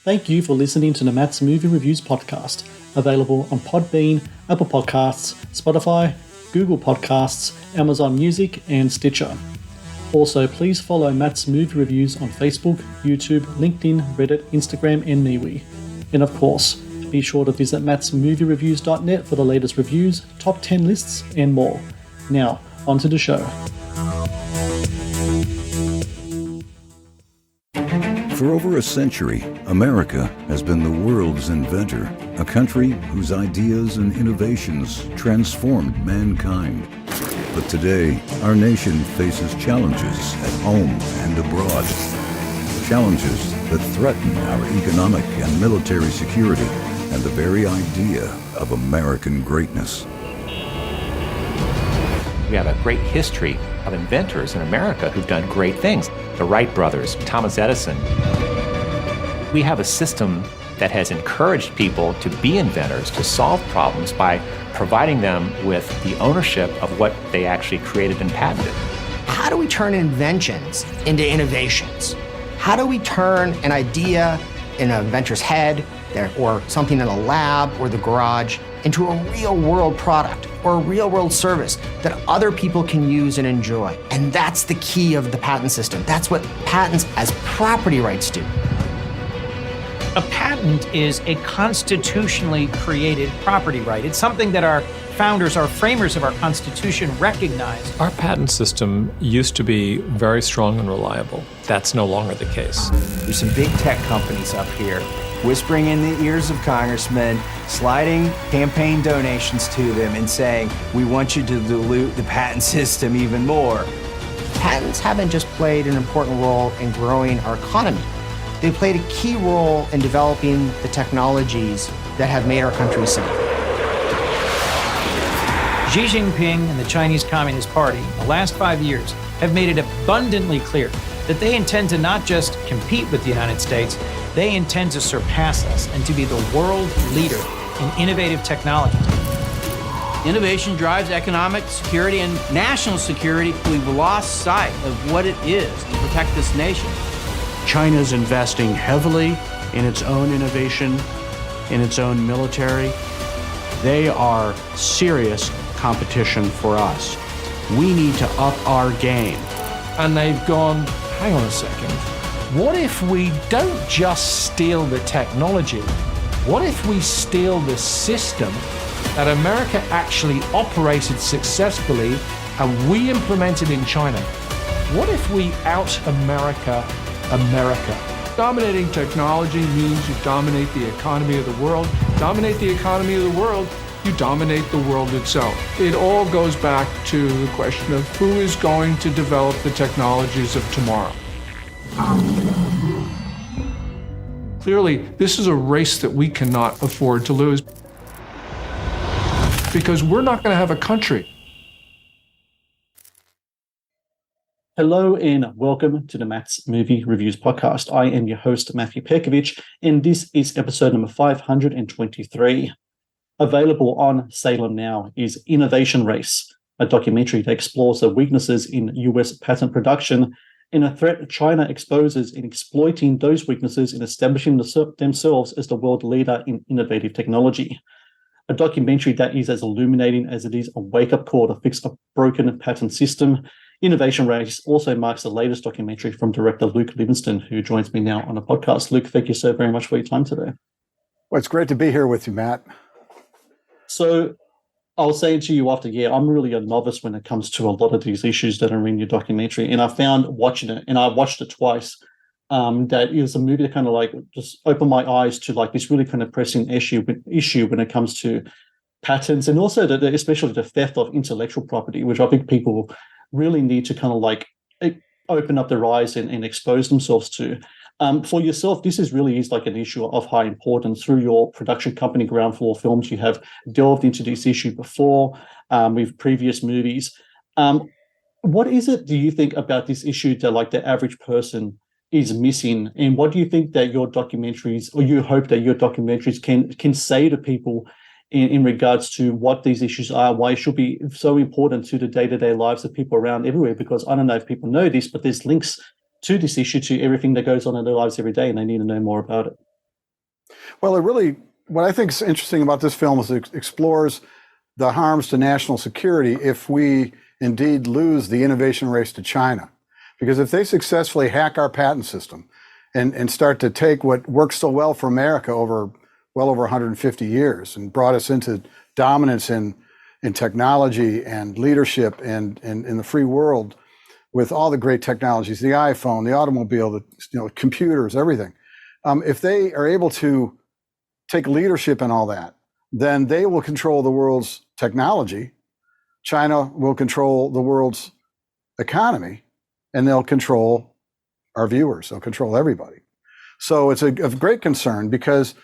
Thank you for listening to the Matt's Movie Reviews podcast, available on Podbean, Apple Podcasts, Spotify, Google Podcasts, Amazon Music, and Stitcher. Also, please follow Matt's Movie Reviews on Facebook, YouTube, LinkedIn, Reddit, Instagram, and MeWe. And of course, be sure to visit mattsmoviereviews.net for the latest reviews, top 10 lists, and more. Now, on to the show. For over a century, America has been the world's inventor, a country whose ideas and innovations transformed mankind. But today, our nation faces challenges at home and abroad. Challenges that threaten our economic and military security and the very idea of American greatness. We have a great history of inventors in America who've done great things. The Wright brothers, Thomas Edison. We have a system that has encouraged people to be inventors, to solve problems by providing them with the ownership of what they actually created and patented. How do we turn inventions into innovations? How do we turn an idea in an inventor's head or something in a lab or the garage into a real-world product or a real-world service that other people can use and enjoy? And that's the key of the patent system. That's what patents as property rights do. A patent is a constitutionally created property right. It's something that our founders, our framers of our Constitution recognized. Our patent system used to be very strong and reliable. That's no longer the case. There's some big tech companies up here whispering in the ears of congressmen, sliding campaign donations to them and saying, we want you to dilute the patent system even more. Patents haven't just played an important role in growing our economy. They played a key role in developing the technologies that have made our country safe. Xi Jinping and the Chinese Communist Party in the last 5 years have made it abundantly clear that they intend to not just compete with the United States, they intend to surpass us and to be the world leader in innovative technology. Innovation drives economic security and national security. We've lost sight of what it is to protect this nation. China's investing heavily in its own innovation, in its own military. They are serious competition for us. We need to up our game. And they've gone, hang on a second, what if we don't just steal the technology? What if we steal the system that America actually operated successfully and we implemented in China? What if we out-America America? Dominating technology means you dominate the economy of the world. Dominate the economy of the world, you dominate the world itself. It all goes back to the question of who is going to develop the technologies of tomorrow. Clearly, this is a race that we cannot afford to lose because we're not going to have a country. Hello and welcome to the Matt's Movie Reviews podcast. I am your host, Matthew Pejkovic, and this is episode number 523. Available on Salem now is Innovation Race, a documentary that explores the weaknesses in US patent production and a threat China exposes in exploiting those weaknesses and establishing themselves as the world leader in innovative technology. A documentary that is as illuminating as it is a wake-up call to fix a broken patent system. Innovation Race also marks the latest documentary from director Luke Livingston, who joins me now on the podcast. Luke, thank you so very much for your time today. Well, it's great to be here with you, Matt. So I was saying to you after, I'm really a novice when it comes to a lot of these issues that are in your documentary. And I found watching it, and I watched it twice, that it was a movie that kind of like just opened my eyes to like this really kind of pressing issue when it comes to patents and also especially the theft of intellectual property, which I think people really need to kind of like open up their eyes and expose themselves to. For yourself, this is like an issue of high importance. Through your production company, Ground Floor Films, you have delved into this issue before with previous movies. What is it, do you think, about this issue that like the average person is missing? And what do you think that your documentaries, or you hope that your documentaries can say to people in regards to what these issues are, why it should be so important to the day-to-day lives of people around everywhere? Because I don't know if people know this, but there's links to this issue, to everything that goes on in their lives every day, and they need to know more about it. Well, what I think is interesting about this film is it explores the harms to national security if we indeed lose the innovation race to China. Because if they successfully hack our patent system and start to take what worked so well for America well over 150 years and brought us into dominance in technology and leadership and in the free world with all the great technologies, the iPhone, the automobile, the computers, everything. If they are able to take leadership in all that, then they will control the world's technology. China will control the world's economy, and they'll control our viewers. They'll control everybody. So it's of great concern because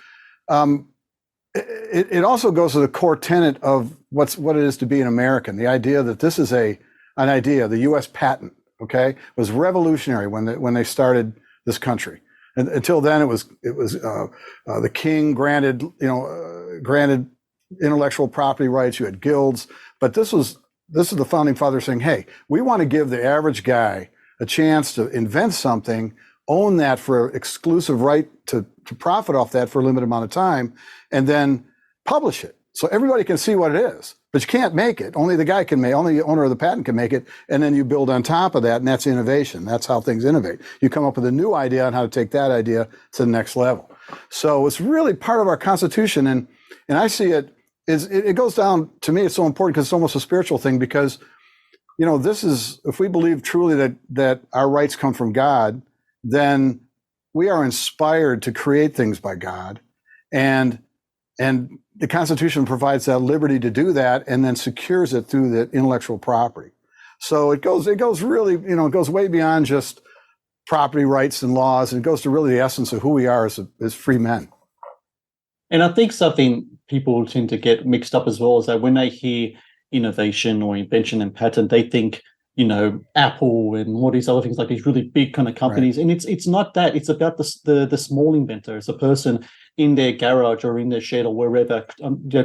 it also goes to the core tenet of what it is to be an American. The idea that this is an idea, the U.S. patent, okay, was revolutionary when they started this country. And until then, it was the king granted intellectual property rights. You had guilds, but this is the founding fathers saying, hey, we want to give the average guy a chance to invent something, own that for exclusive right to profit off that for a limited amount of time, and then publish it so everybody can see what it is. But you can't make it. Only the guy can make. Only the owner of the patent can make it, and then you build on top of that, and that's innovation. That's how things innovate. You come up with a new idea on how to take that idea to the next level. So it's really part of our Constitution, and I see it goes down to me. It's so important because it's almost a spiritual thing. Because this is, if we believe truly that our rights come from God, then we are inspired to create things by God, and the Constitution provides that liberty to do that, and then secures it through the intellectual property. So it goes really, it goes way beyond just property rights and laws, and it goes to really the essence of who we are as free men. And I think something people tend to get mixed up as well is that when they hear innovation or invention and patent, they think, Apple and all these other things, like these really big kind of companies. Right. And it's not that. It's about the small inventor. It's a person in their garage or in their shed or wherever,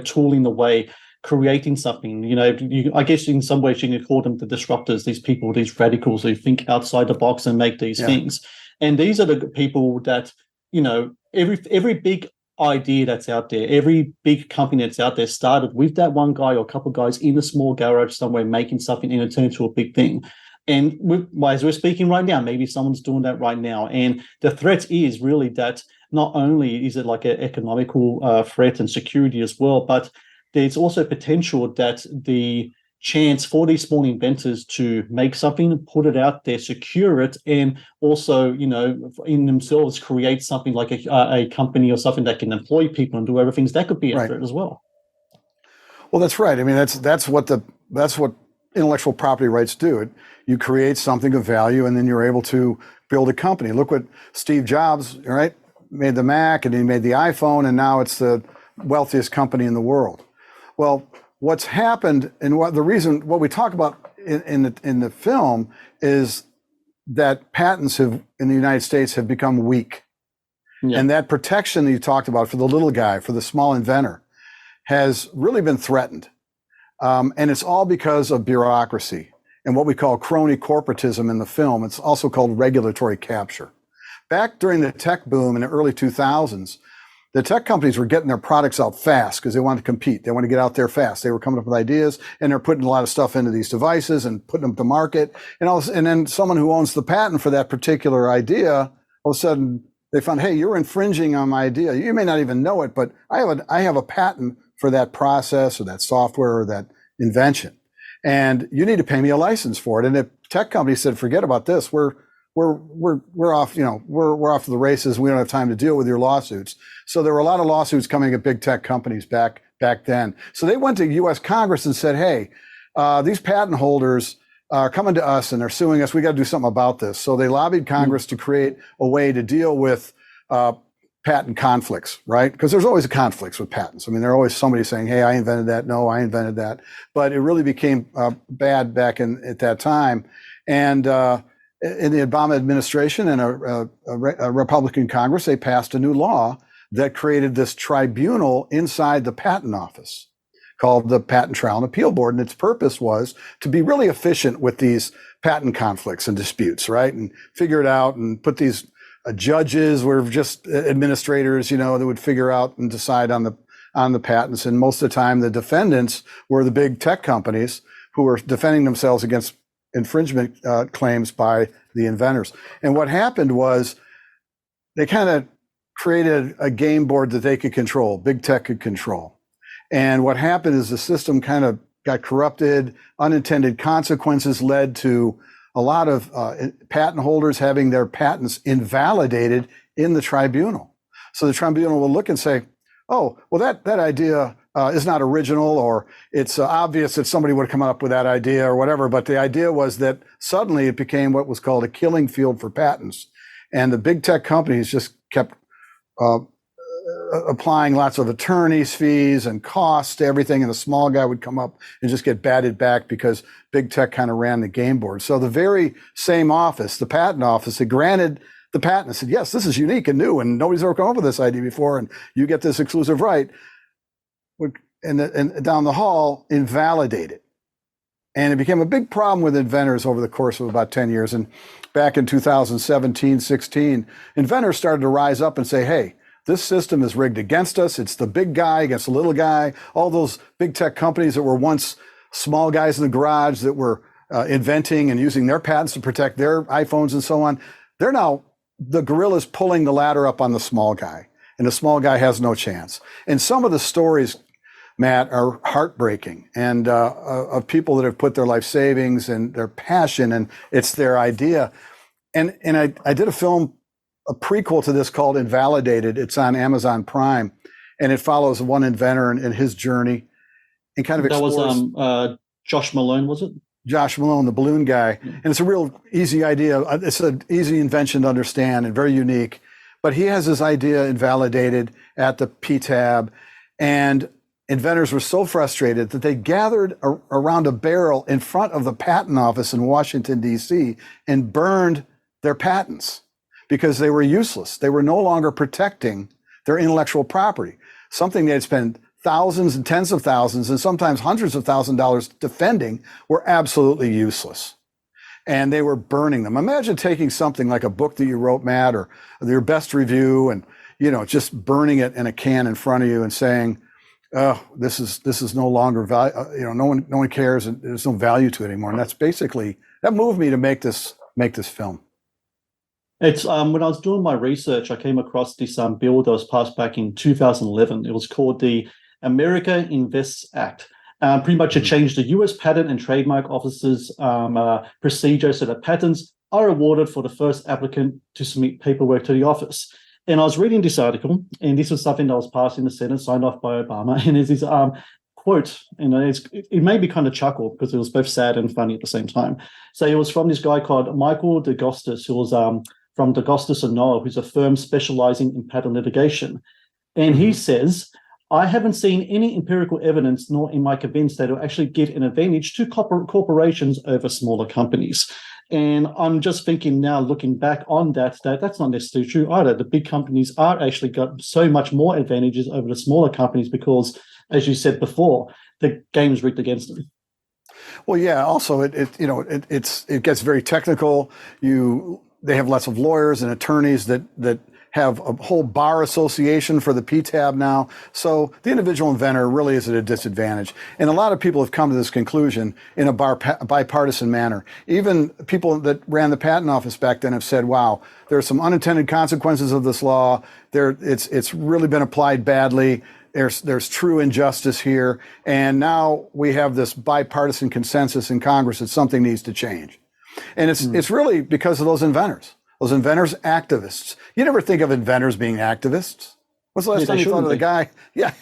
tooling away, creating something. I guess in some ways you can call them the disruptors, these people, these radicals who think outside the box and make these things. And these are the people that, every big idea that's out there, every big company that's out there started with that one guy or a couple of guys in a small garage somewhere making something, and it turned into a big thing. And as we're speaking right now, maybe someone's doing that right now. And the threat is really that not only is it like an economical threat and security as well, but there's also potential that the chance for these small inventors to make something, put it out there, secure it, and also, in themselves create something like a company or something that can employ people and do other things, that could be a threat as well. Well, that's right. I mean, that's what intellectual property rights do. You create something of value, and then you're able to build a company. Look what Steve Jobs, right, made the Mac, and he made the iPhone, and now it's the wealthiest company in the world. Well, what's happened, and what we talk about in the film is that patents in the United States have become weak. Yeah. And that protection that you talked about for the little guy, for the small inventor, has really been threatened. And it's all because of bureaucracy and what we call crony corporatism in the film. It's also called regulatory capture. Back during the tech boom in the early 2000s, the tech companies were getting their products out fast because they wanted to compete. They wanted to get out there fast. They were coming up with ideas, and they're putting a lot of stuff into these devices and putting them to market. And then someone who owns the patent for that particular idea, all of a sudden they found, hey, you're infringing on my idea. You may not even know it, but I have a patent for that process or that software or that invention, and you need to pay me a license for it. And the tech company said, forget about this. We're off, we're off to the races. We don't have time to deal with your lawsuits. So there were a lot of lawsuits coming at big tech companies back then. So they went to U.S. Congress and said, hey, these patent holders are coming to us and they're suing us. We got to do something about this. So they lobbied Congress to create a way to deal with patent conflicts, right? Because there's always conflicts with patents. I mean, there's always somebody saying, hey, I invented that. No, I invented that. But it really became bad back at that time. And in the Obama administration and a Republican Congress, they passed a new law that created this tribunal inside the patent office called the Patent Trial and Appeal Board. And its purpose was to be really efficient with these patent conflicts and disputes, right? And figure it out and put these judges were just administrators, that would figure out and decide on the patents. And most of the time, the defendants were the big tech companies who were defending themselves against infringement claims by the inventors. And what happened was they kind of created a game board that they could control, big tech could control. And what happened is the system kind of got corrupted. Unintended consequences led to a lot of patent holders having their patents invalidated in the tribunal. So the tribunal will look and say, oh, well, that idea is not original, or it's obvious that somebody would have come up with that idea or whatever. But the idea was that suddenly it became what was called a killing field for patents. And the big tech companies just kept applying lots of attorneys' fees and costs to everything. And the small guy would come up and just get batted back because big tech kind of ran the game board. So the very same office, the patent office, had granted the patent and said, yes, this is unique and new, and nobody's ever come up with this idea before, and you get this exclusive right. And down the hall, invalidate it. And it became a big problem with inventors over the course of about 10 years. And back in 2017, 16, inventors started to rise up and say, hey, this system is rigged against us. It's the big guy against the little guy. All those big tech companies that were once small guys in the garage that were inventing and using their patents to protect their iPhones and so on, they're now the gorillas pulling the ladder up on the small guy. And the small guy has no chance. And some of the stories, Matt, are heartbreaking, and of people that have put their life savings and their passion, and it's their idea. And I did a prequel to this called Invalidated. It's on Amazon Prime, and it follows one inventor and his journey, and kind of explores. That was Josh Malone, was it? Josh Malone, the balloon guy. And it's a real easy idea. It's an easy invention to understand and very unique. But he has his idea invalidated at the PTAB, and inventors were so frustrated that they gathered around a barrel in front of the patent office in Washington, D.C., and burned their patents because they were useless. They were no longer protecting their intellectual property, something they had spent thousands and tens of thousands and sometimes hundreds of thousands of dollars defending were absolutely useless. And they were burning them. Imagine taking something like a book that you wrote, Matt, or your best review, and just burning it in a can in front of you and saying, "Oh, this is no longer value. No one cares, and there's no value to it anymore." And that's basically that moved me to make this film. It's when I was doing my research, I came across this bill that was passed back in 2011. It was called the America Invests Act. Pretty much it changed the U.S. Patent and Trademark Office's procedure so that patents are awarded for the first applicant to submit paperwork to the office. And I was reading this article, and this was something that was passed in the Senate, signed off by Obama. And there's this quote, and it made me kind of chuckle because it was both sad and funny at the same time. So it was from this guy called Michael DeGostis, who was from DeGostis & Noah, who's a firm specializing in patent litigation. And he says, I haven't seen any empirical evidence, nor am I convinced that it'll actually give an advantage to corporations over smaller companies. And I'm just thinking now, looking back on that's not necessarily true either. The big companies are actually got so much more advantages over the smaller companies because, as you said before, the game's rigged against them. Well, yeah. Also, it gets very technical. They have lots of lawyers and attorneys that have a whole bar association for the PTAB now. So the individual inventor really is at a disadvantage. And a lot of people have come to this conclusion in a bipartisan manner. Even people that ran the patent office back then have said, wow, there are some unintended consequences of this law. It's really been applied badly. There's true injustice here. And now we have this bipartisan consensus in Congress that something needs to change. And it's really because of those inventors. Those inventors, activists. You never think of inventors being activists. When's the last time you thought of the guy? Yeah,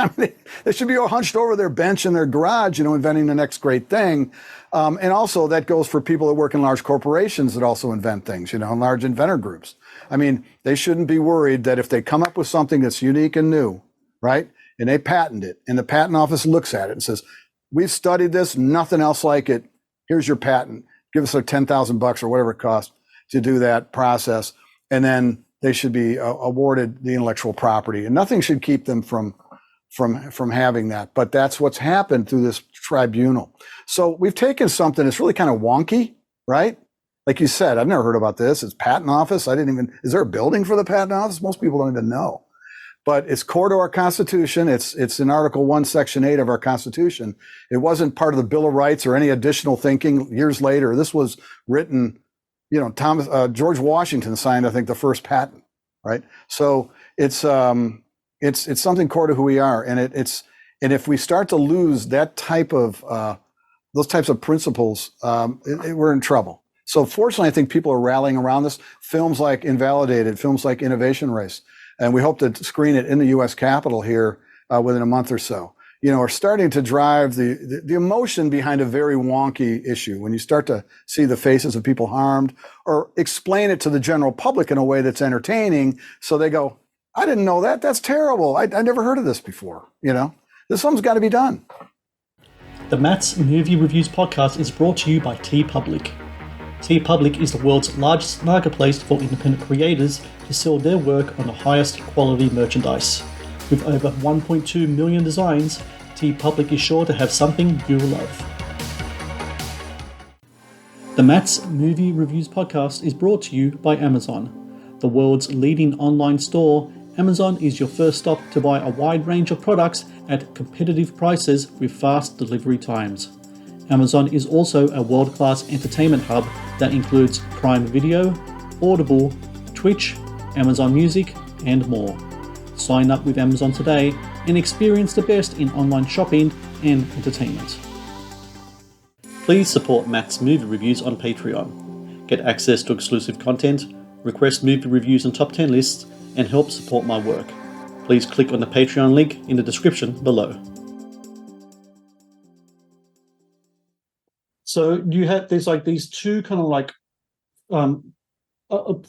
they should be hunched over their bench in their garage, inventing the next great thing. And also that goes for people that work in large corporations that also invent things, large inventor groups. I mean, they shouldn't be worried that if they come up with something that's unique and new, right, and they patent it, and the patent office looks at it and says, we've studied this, nothing else like it. Here's your patent. Give us $10,000 or whatever it costs to do that process, and then they should be awarded the intellectual property, and nothing should keep them from having that. But that's what's happened through this tribunal. So we've taken something that's really kind of wonky, right? Like you said, I've never heard about this. It's patent office. Is there a building for the patent office? Most people don't even know. But it's core to our Constitution. It's in Article 1, Section 8 of our Constitution. It wasn't part of the Bill of Rights or any additional thinking years later. This was written, George Washington signed, I think, the first patent, right? So it's something core to who we are. And and if we start to lose that type of, those types of principles, we're in trouble. So fortunately, I think people are rallying around this. Films like Invalidated, films like Innovation Race, and we hope to screen it in the U.S. Capitol here within a month or so, are starting to drive the emotion behind a very wonky issue. When you start to see the faces of people harmed or explain it to the general public in a way that's entertaining, so they go, I didn't know that. That's terrible. I never heard of this before. Something's got to be done. The Matt's Movie Reviews podcast is brought to you by TeePublic. TeePublic is the world's largest marketplace for independent creators to sell their work on the highest quality merchandise. With over 1.2 million designs, TeePublic is sure to have something you'll love. The Matt's Movie Reviews podcast is brought to you by Amazon. The world's leading online store, Amazon is your first stop to buy a wide range of products at competitive prices with fast delivery times. Amazon is also a world-class entertainment hub that includes Prime Video, Audible, Twitch, Amazon Music, and more. Sign up with Amazon today and experience the best in online shopping and entertainment. Please support Matt's Movie Reviews on Patreon. Get access to exclusive content, request movie reviews and top 10 lists, and help support my work. Please click on the Patreon link in the description below. So there's like these two kind of like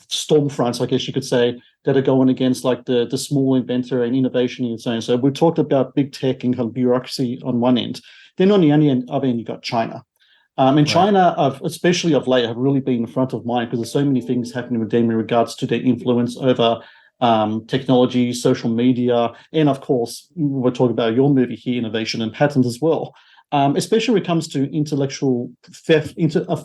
storm fronts, I guess you could say, that are going against like the small inventor and innovation and so on. So we talked about big tech and kind of bureaucracy on one end. Then on the other end, you've got China. And right. China, especially of late, have really been in front of mind because there's so many things happening with them in regards to their influence over technology, social media, and of course, we're talking about your movie here, innovation and patents as well. Especially when it comes to intellectual theft,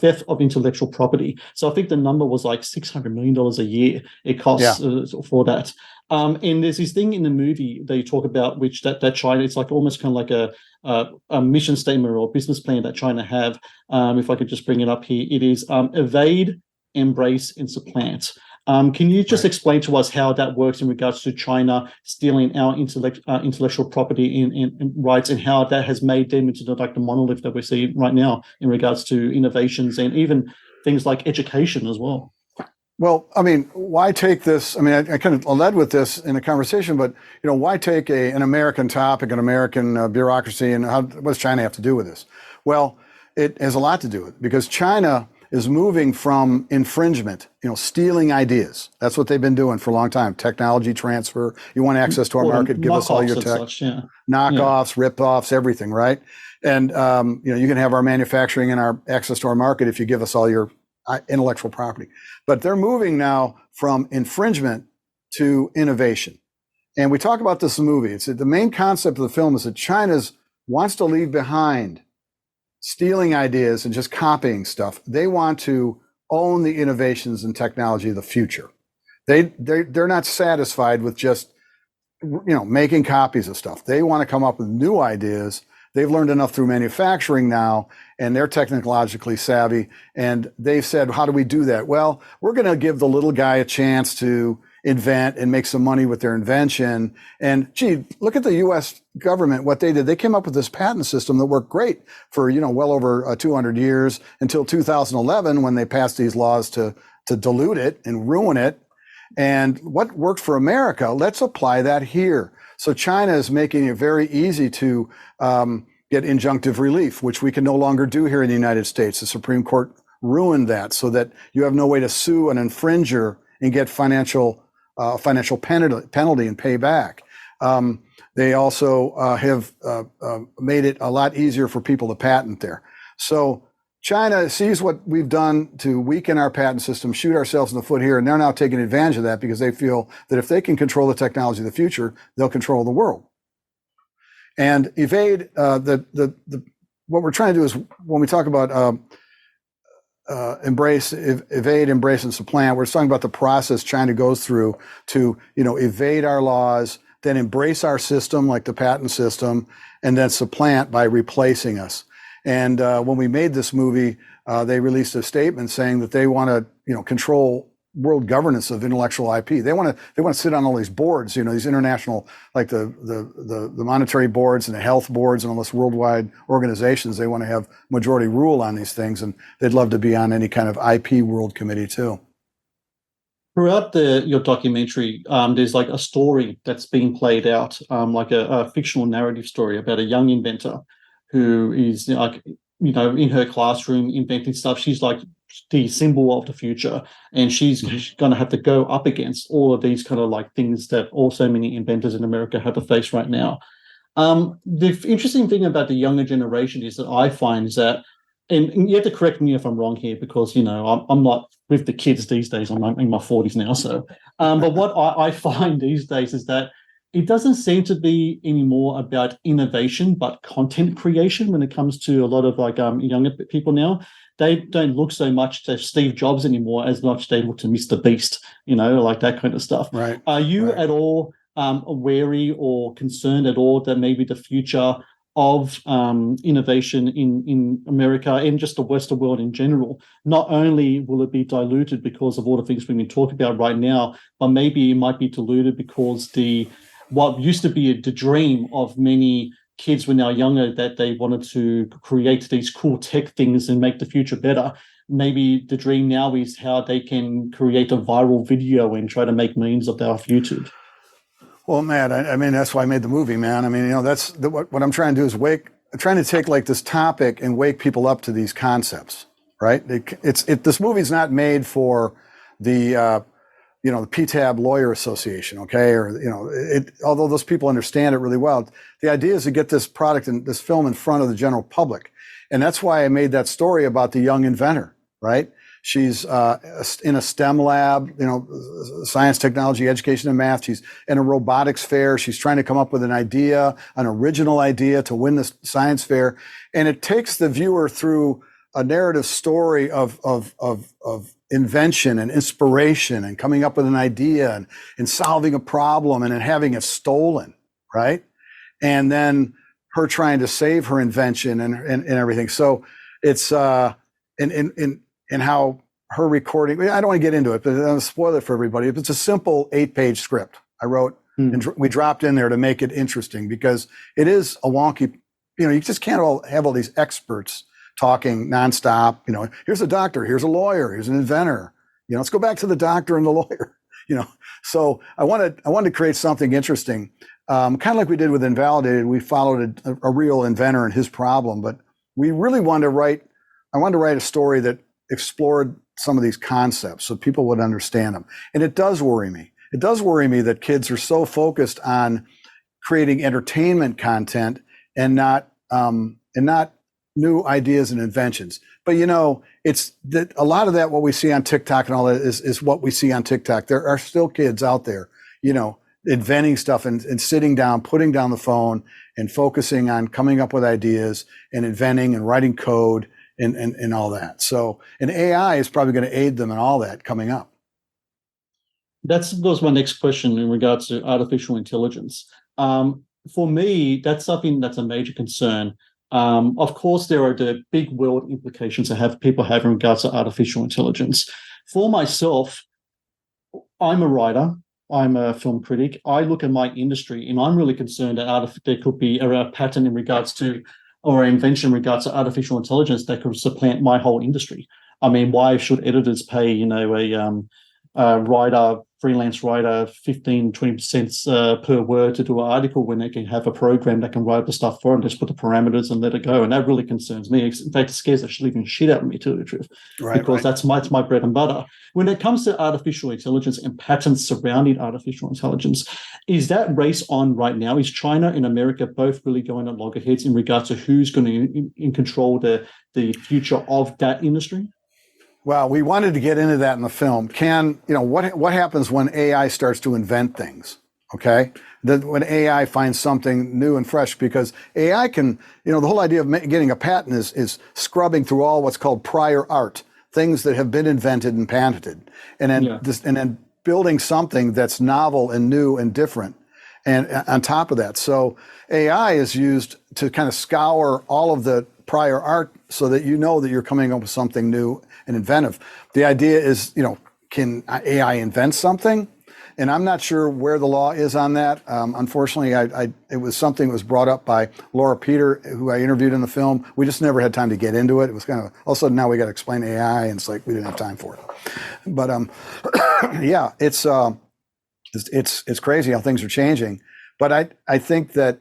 theft of intellectual property. So I think the number was like $600 million a year it costs for that. And there's this thing in the movie that you talk about, which that China, it's like almost kind of like a mission statement or business plan that China have. If I could just bring it up here, it is evade, embrace, and supplant. Can you just explain to us how that works in regards to China stealing our intellectual property and rights, and how that has made them into the monolith that we see right now in regards to innovations and even things like education as well? Well, I mean, why take this? I mean, I kind of led with this in a conversation, but why take an American topic, an American bureaucracy, and what does China have to do with this? Well, it has a lot to do with it because China is moving from infringement, stealing ideas. That's what they've been doing for a long time. Technology transfer. You want access to our market, give us all your tech. Knockoffs, rip-offs, everything, right? And, you can have our manufacturing and our access to our market if you give us all your intellectual property. But they're moving now from infringement to innovation. And we talk about this in the movie. The main concept of the film is that China wants to leave behind stealing ideas and just copying stuff. They want to own the innovations and technology of the future. They're not satisfied with just making copies of stuff. They want to come up with new ideas. They've learned enough through manufacturing now, and they're technologically savvy. And they've said, how do we do that? Well, we're going to give the little guy a chance to invent and make some money with their invention. And look at the U.S. government, what they did. They came up with this patent system that worked great for, well over 200 years until 2011, when they passed these laws to dilute it and ruin it. And what worked for America, let's apply that here. So China is making it very easy to get injunctive relief, which we can no longer do here in the United States. The Supreme Court ruined that so that you have no way to sue an infringer and get financial penalty and pay back. They also have made it a lot easier for people to patent there. So China sees what we've done to weaken our patent system, shoot ourselves in the foot here, and they're now taking advantage of that because they feel that if they can control the technology of the future, they'll control the world. And evade what we're trying to do is, when we talk about evade, embrace, and supplant. We're just talking about the process China goes through to, evade our laws, then embrace our system, like the patent system, and then supplant by replacing us. And when we made this movie, they released a statement saying that they want to, control world governance of intellectual IP. They want to sit on all these boards, these international, like the monetary boards and the health boards and all this worldwide organizations. They want to have majority rule on these things, and they'd love to be on any kind of IP world committee too. Throughout your documentary, there's like a story that's being played out, like a fictional narrative story about a young inventor who is in her classroom inventing stuff. She's like the symbol of the future, and she's going to have to go up against all of these kind of like things that also many inventors in America have to face right now. The interesting thing about the younger generation is that I find is that, and you have to correct me if I'm wrong here, because I'm not with the kids these days. I'm in my 40s now, so. But what I find these days is that it doesn't seem to be anymore about innovation, but content creation when it comes to a lot of like younger people now. They don't look so much to Steve Jobs anymore as much they look to Mr. Beast, like that kind of stuff. Right. Are you at all wary or concerned at all that maybe the future of innovation in America and just the Western world in general, not only will it be diluted because of all the things we've been talking about right now, but maybe it might be diluted because what used to be the dream of many kids when they were younger, that they wanted to create these cool tech things and make the future better. Maybe the dream now is how they can create a viral video and try to make memes of that off YouTube. Well, Matt, I mean, that's why I made the movie, man. I mean, that's what I'm trying to do is trying to take like this topic and wake people up to these concepts, right? This movie's not made for the PTAB Lawyer Association, okay? Or, although those people understand it really well, the idea is to get this product and this film in front of the general public. And that's why I made that story about the young inventor, right? She's in a STEM lab, science, technology, education, and math. She's in a robotics fair. She's trying to come up with an original idea to win the science fair. And it takes the viewer through a narrative story of invention and inspiration and coming up with an idea and solving a problem and then having it stolen, right? And then her trying to save her invention and everything. So it's and how her recording, I don't want to get into it, but I'll spoil it for everybody. It's a simple 8-page script I wrote and we dropped in there to make it interesting, because it is a wonky, you just can't have all these experts talking nonstop. Here's a doctor, here's a lawyer, here's an inventor. Let's go back to the doctor and the lawyer. So I wanted to create something interesting, kind of like we did with Invalidated. We followed a real inventor and his problem, but we really wanted to write a story that explored some of these concepts so people would understand them. And it does worry me. It does worry me that kids are so focused on creating entertainment content and not new ideas and inventions. But it's that a lot of that, what we see on TikTok and all that is what we see on TikTok. There are still kids out there, inventing stuff and sitting down, putting down the phone and focusing on coming up with ideas and inventing and writing code and all that. So, and AI is probably going to aid them in all that coming up. That was my next question in regards to artificial intelligence. For me, that's something that's a major concern. Of course, there are the big world implications that people have in regards to artificial intelligence. For myself, I'm a writer. I'm a film critic. I look at my industry, and I'm really concerned that there could be a pattern in regards to, or an invention in regards to artificial intelligence that could supplant my whole industry. I mean, why should editors pay, a writer, freelance writer, 15, 20% per word to do an article when they can have a program that can write the stuff for them, just put the parameters and let it go? And that really concerns me. In fact, it scares the living shit out of me, to tell you the truth, because that's my bread and butter. When it comes to artificial intelligence and patents surrounding artificial intelligence, is that race on right now? Is China and America both really going at loggerheads in regards to who's going to in control the future of that industry? Well, we wanted to get into that in the film. What happens when AI starts to invent things? Okay, when AI finds something new and fresh, because AI can, the whole idea of getting a patent is scrubbing through all what's called prior art, things that have been invented and patented, and then building something that's novel and new and different, and on top of that. So AI is used to kind of scour all of the prior art so that you know that you're coming up with something new and inventive. The idea is, can AI invent something? And I'm not sure where the law is on that. Unfortunately, it was something that was brought up by Laura Peter, who I interviewed in the film. We just never had time to get into it. It was kind of, all of a sudden now we got to explain AI, and it's like we didn't have time for it. But yeah, it's crazy how things are changing. But I think that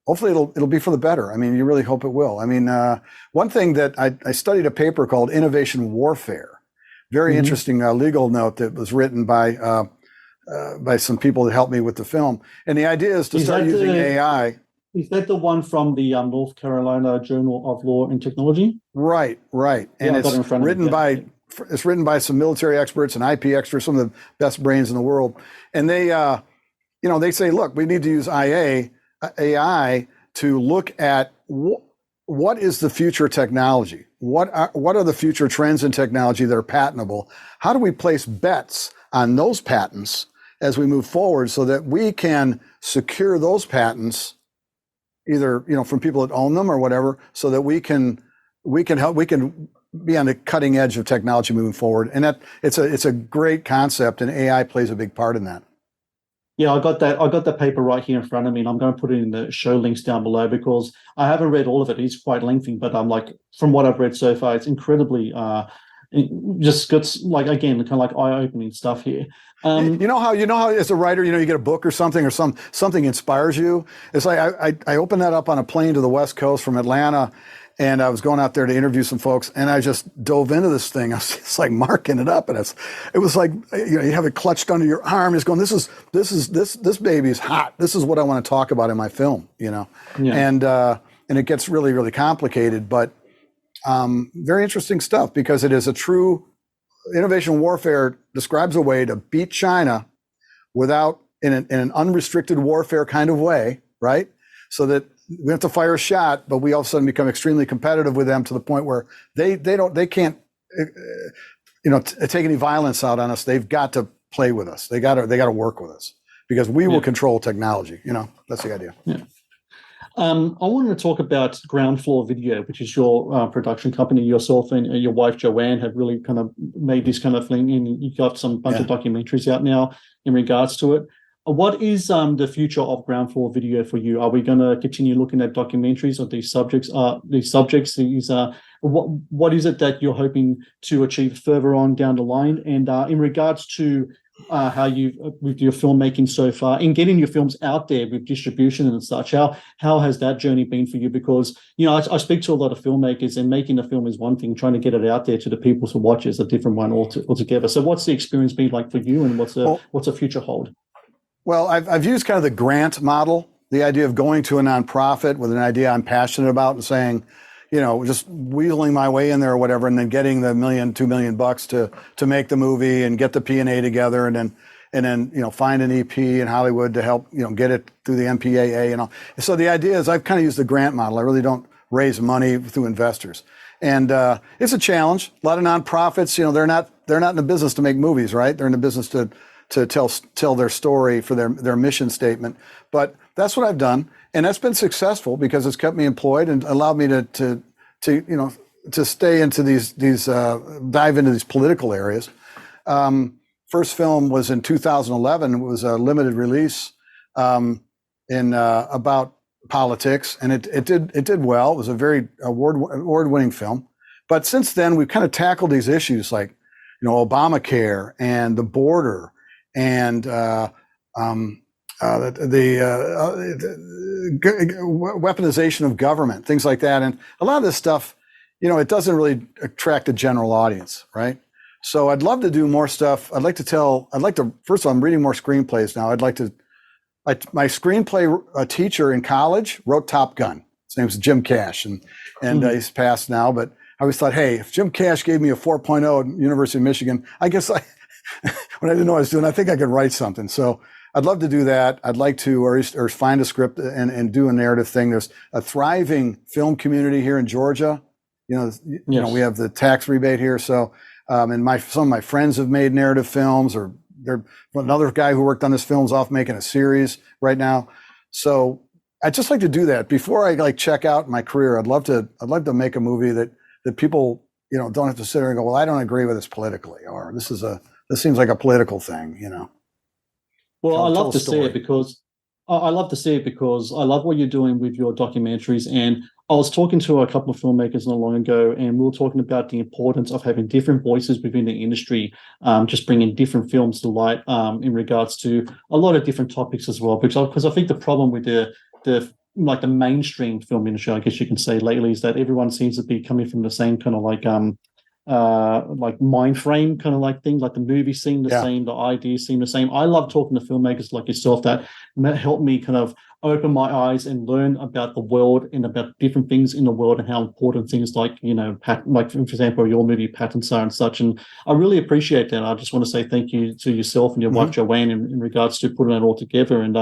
hopefully it'll be for the better. I mean, you really hope it will. I mean, one thing that I studied a paper called Innovation Warfare. Very interesting legal note that was written by some people that helped me with the film. And the idea is to start using AI. Is that the one from the North Carolina Journal of Law and Technology? Right. And it's written by some military experts and IP experts, some of the best brains in the world. And they, they say, look, we need to use AI to look at what is the future technology? What are the future trends in technology that are patentable? How do we place bets on those patents as we move forward so that we can secure those patents, either from people that own them or whatever, so that we can be on the cutting edge of technology moving forward. And that it's a great concept, and AI plays a big part in that. Yeah, I got that paper right here in front of me, and I'm going to put it in the show links down below because I haven't read all of it. It's quite lengthy, but I'm like, from what I've read so far, it's incredibly just gets like, again, kind of like eye-opening stuff here. You know how as a writer, you get a book or something, or something inspires you. It's like I opened that up on a plane to the West Coast from Atlanta, and I was going out there to interview some folks, and I just dove into this thing. I was just like marking it up, and it was like you have it clutched under your arm, just going, this baby is hot. This is what I want to talk about in my film, Yeah. And it gets really, really complicated, but very interesting stuff, because it is a true innovation warfare. Describes a way to beat China without in an unrestricted warfare kind of way, right? So that we have to fire a shot, but we all of a sudden become extremely competitive with them to the point where they can't take any violence out on us. They've got to play with us. They got to work with us, because we will control technology. That's the idea. Yeah. I wanted to talk about Ground Floor Video, which is your production company. Yourself and your wife Joanne have really kind of made this kind of thing, and you've got some bunch of documentaries out now in regards to it. What is the future of Ground Floor Video for you? Are we going to continue looking at documentaries of these subjects? What is it that you're hoping to achieve further on down the line? And in regards to how you, with your filmmaking so far, in getting your films out there with distribution and such, how has that journey been for you? Because I speak to a lot of filmmakers, and making a film is one thing, trying to get it out there to the people to watch is a different one altogether. So what's the experience been like for you, and what's a future hold? Well, I've used kind of the grant model, the idea of going to a nonprofit with an idea I'm passionate about and saying, just wheeling my way in there or whatever, and then getting the $1 million, $2 million to make the movie and get the P&A together, and then find an EP in Hollywood to help get it through the MPAA and all. So the idea is I've kind of used the grant model. I really don't raise money through investors, and it's a challenge. A lot of nonprofits, they're not in the business to make movies, right? They're in the business to tell their story for their mission statement. But that's what I've done, and that's been successful because it's kept me employed and allowed me to stay into these dive into these political areas. First film was in 2011. It was a limited release in about politics, and it did well. It was a very award-winning film. But since then, we've kind of tackled these issues like Obamacare and the border, and the weaponization of government, things like that. And a lot of this stuff, it doesn't really attract a general audience, right? So I'd love to do more stuff. First of all, I'm reading more screenplays now. My screenplay teacher in college wrote Top Gun. His name's Jim Cash, and he's passed now, but I always thought, hey, if Jim Cash gave me a 4.0 at University of Michigan, I guess when I didn't know what I was doing, I think I could write something. So I'd love to do that. I'd like to, or find a script and do a narrative thing. There's a thriving film community here in Georgia. We have the tax rebate here. So, and some of my friends have made narrative films, or another guy who worked on this film's off making a series right now. So I'd just like to do that before I check out my career. I'd love to make a movie that people, don't have to sit there and go, well, I don't agree with this politically, or this seems like a political thing, Well, I love to see it because I love what you're doing with your documentaries. And I was talking to a couple of filmmakers not long ago, and we were talking about the importance of having different voices within the industry, just bringing different films to light in regards to a lot of different topics as well. Because I think the problem with the mainstream film industry, I guess you can say, lately, is that everyone seems to be coming from the same kind of like mind frame kind of like thing. Like the movies seem the same, the ideas seem the same. I love talking to filmmakers like yourself that help me kind of open my eyes and learn about the world and about different things in the world and how important things like, like for example, your movie Patents are and such. And I really appreciate that. I just want to say thank you to yourself and your wife Joanne in regards to putting it all together. And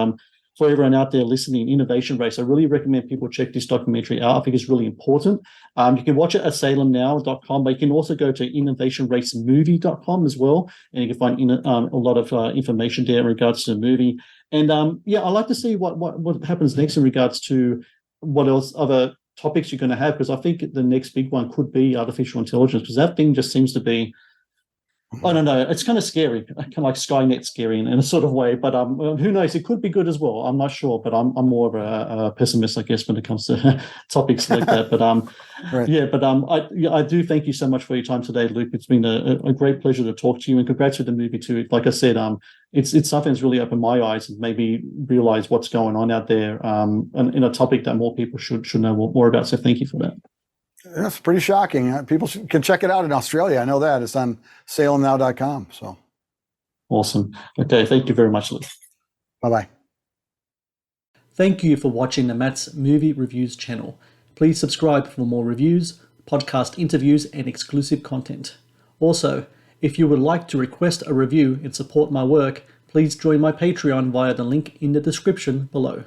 for everyone out there listening, Innovation Race, I really recommend people check this documentary out. I think it's really important. You can watch it at salemnow.com, but you can also go to innovationracemovie.com as well, and you can find a lot of information there in regards to the movie. And I'd like to see what happens next in regards to what else other topics you're going to have, because I think the next big one could be artificial intelligence, because that thing just seems to be, I don't know, it's kind of scary, kind of like Skynet scary in a sort of way, but who knows, it could be good as well. I'm not sure, but I'm more of a pessimist, I guess, when it comes to topics like that. But right. I do thank you so much for your time today, Luke. It's been a great pleasure to talk to you, and congrats with the movie too. Like I said, it's something that's really opened my eyes and made me realize what's going on out there, and in a topic that more people should know more about. So thank you for that. That's pretty shocking. People can check it out in Australia. I know that. It's on salemnow.com. So awesome. Okay. Thank you very much, Luke. Bye-bye. Thank you for watching the Matt's Movie Reviews channel. Please subscribe for more reviews, podcast interviews, and exclusive content. Also, if you would like to request a review and support my work, please join my Patreon via the link in the description below.